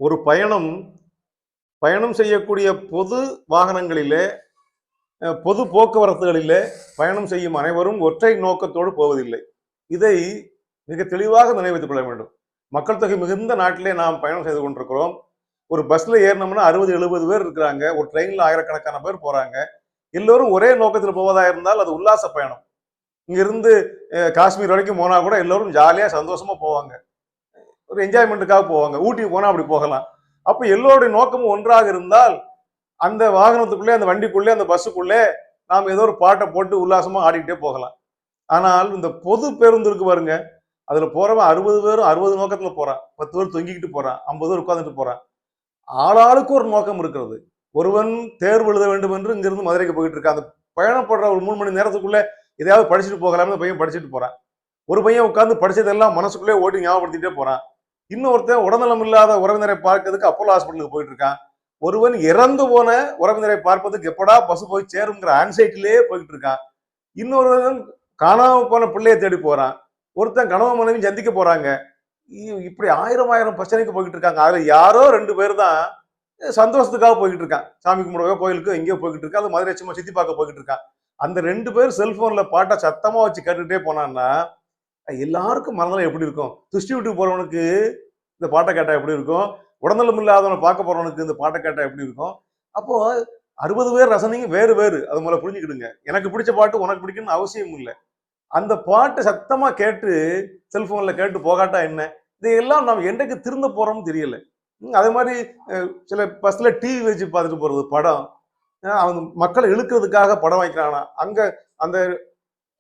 ஒரு பயணம் செய்யக்கூடிய பொது வாகனங்களிலே, பொது போக்குவரத்துகளிலே பயணம் செய்யும் அனைவரும் ஒற்றை நோக்கத்தோடு போவதில்லை. இதை மிக தெளிவாக நினைவைத்துக் கொள்ள வேண்டும். மக்கள் தொகை மிகுந்த நாட்டிலே நாம் பயணம் செய்து கொண்டிருக்கிறோம். ஒரு பஸ்ல ஏறினோம்னா 60-70 பேர் இருக்கிறாங்க. ஒரு ட்ரெயின்ல ஆயிரக்கணக்கான பேர் போறாங்க. எல்லோரும் ஒரே நோக்கத்தில் போவதா இருந்தால் அது உல்லாச பயணம். இங்கிருந்து காஷ்மீர் வரைக்கும் போனா கூட எல்லோரும் ஜாலியா சந்தோஷமா போவாங்க. ஒரு என்ஜாய்மெண்ட்டுக்காக போவாங்க. ஊட்டிக்கு போனா அப்படி போகலாம். அப்ப எல்லோருடைய நோக்கமும் ஒன்றாக இருந்தால் அந்த வாகனத்துக்குள்ளே, அந்த வண்டிக்குள்ளே, அந்த பஸ்ஸுக்குள்ளே நாம் ஏதோ ஒரு பாட்டை போட்டு உல்லாசமா ஆடிக்கிட்டே போகலாம். ஆனால் இந்த பொது பேருந்து இருக்கு பாருங்க, அதுல போறவன் 60 பேரும் 60 நோக்கத்துல போறான். 10 பேர் தொங்கிக்கிட்டு போறான், 50 பேர் உட்கார்ந்துட்டு போறான். ஆளாளுக்கு ஒரு நோக்கம் இருக்கிறது. ஒருவன் தேர்வு எழுத வேண்டும் என்று இங்கிருந்து மதுரைக்கு போயிட்டு இருக்கான். அந்த பயணப்படுற ஒரு 3 மணி நேரத்துக்குள்ள எதையாவது படிச்சுட்டு போகலாம்னு பையன் படிச்சுட்டு போறான். ஒரு பையன் உட்கார்ந்து படிச்சதெல்லாம் மனசுக்குள்ளே ஓட்டி ஞாபகப்படுத்திட்டே போறான். இன்னொருத்தன் உடல்நலம் இல்லாத உறவினரை பார்க்கிறதுக்கு அப்போலோ ஹாஸ்பிட்டலுக்கு போயிட்டு இருக்கான். ஒருவன் இறந்து போன உறவினரை பார்ப்பதற்கு எப்படா பஸ் போய் சேருங்கிற ஆன்சைட்டிலேயே போயிட்டு இருக்கான். இன்னொருவன் காணாம போன பிள்ளையை தேடி போறான். ஒருத்தன் கணவன் மனைவி சந்திக்க போறாங்க. இப்படி ஆயிரம் பிரச்சனைக்கு போய்கிட்டு இருக்காங்க. அதுல யாரோ 2 பேர் தான் சந்தோஷத்துக்காக போய்கிட்டு இருக்கான். சாமி கும்பிடவோ கோயிலுக்கு எங்கேயோ போய்கிட்டு இருக்கான். அது மதுரை சும்மா சுத்தி பார்க்க போய்கிட்டு இருக்கான். அந்த 2 பேர் செல்போன்ல பாட்டை சத்தமா வச்சு கேட்டுக்கிட்டே போனான்னா எல்லாருக்கும் மனதில் எப்படி இருக்கும்? துஷ்டி விட்டு போறவனுக்கு இந்த பாட்டை கேட்டா எப்படி இருக்கும்? உடல்நலம் இல்லாதவனை பார்க்க போறவனுக்கு இந்த பாட்டை கேட்டா எப்படி இருக்கும்? அப்போ 60 பேர் ரசனையும் வேறு வேறு. அது முதல்ல புரிஞ்சுக்கிடுங்க. எனக்கு பிடிச்ச பாட்டு உனக்கு பிடிக்கும்னு அவசியம் இல்லை. அந்த பாட்டு சத்தமா கேட்டு செல்போன்ல கேட்டு போகாட்டா என்ன? இதையெல்லாம் நாம் என்றைக்கு திருந்த போறோம்னு தெரியல. அதே மாதிரி சில பஸ்ல டிவி வச்சு பார்த்துட்டு போறது படம். அவங்க மக்களை இழுக்கிறதுக்காக படம் வைக்கிறானா? அங்க அந்த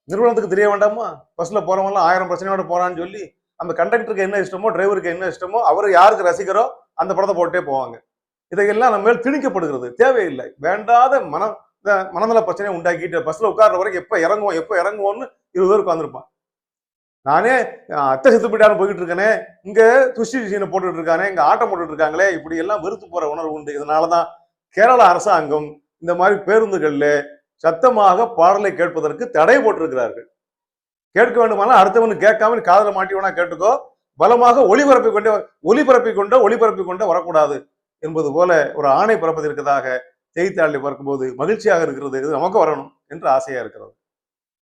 நிறுவனத்துக்கு தெரிய வேண்டாமா? பஸ்ல போறவங்கலாம் 1000 பிரச்சனையோட போறான்னு சொல்லி அந்த கண்டக்டருக்கு என்ன இஷ்டமோ, டிரைவருக்கு என்ன இஷ்டமோ, அவர் யாருக்கு ரசிக்கிறோ அந்த படத்தை போட்டே போவாங்க. இதையெல்லாம் நம்ம மேல் திணிக்கப்படுகிறது. தேவையில்லை. வேண்டாத மனநல பிரச்சனையை உண்டாக்கிட்டு பஸ்ல உட்கார்ற வரைக்கும் எப்ப இறங்குவோம்னு 20 பேர் உட்கார்ந்துருப்பான். நானே அத்தை செத்து போயிட்டான்னு போய்கிட்டு இருக்கேனே, இங்க துஷ்டி சீனை போட்டுட்டு இருக்கானே, இங்க ஆட்டம் போட்டுட்டு இருக்காங்களே, இப்படி எல்லாம் வெறுத்து போற உணர்வு உண்டு. இதனாலதான் கேரள அரசாங்கம் இந்த மாதிரி பேருந்துகள்ல சத்தமாக பாடலை கேட்பதற்கு தடை போட்டிருக்கிறார்கள். கேட்க வேண்டுமானால் அடுத்தவனு கேட்காம காதல மாட்டி வேணா கேட்டுக்கோ, பலமாக ஒளிபரப்பி கொண்டே வரக்கூடாது என்பது போல ஒரு ஆணை பிறப்பதற்கதாக செய்தித்தாளை பார்க்கும்போது மகிழ்ச்சியாக இருக்கிறது. இது நமக்கு வரணும் என்று ஆசையா இருக்கிறது.